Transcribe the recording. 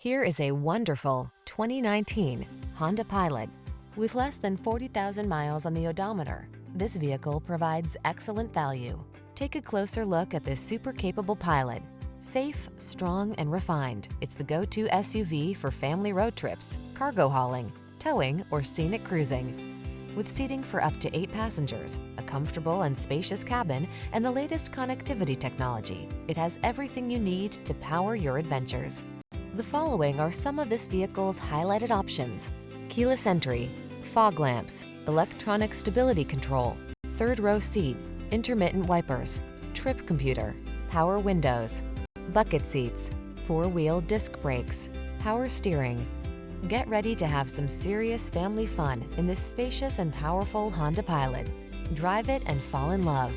Here is a wonderful 2019 Honda Pilot. With less than 40,000 miles on the odometer, this vehicle provides excellent value. Take a closer look at this super capable Pilot. Safe, strong, and refined, it's the go-to SUV for family road trips, cargo hauling, towing, or scenic cruising. With seating for up to 8 passengers, a comfortable and spacious cabin, and the latest connectivity technology, it has everything you need to power your adventures. The following are some of this vehicle's highlighted options: keyless entry, fog lamps, electronic stability control, third row seat, intermittent wipers, trip computer, power windows, bucket seats, 4-wheel disc brakes, power steering. Get ready to have some serious family fun in this spacious and powerful Honda Pilot. Drive it and fall in love.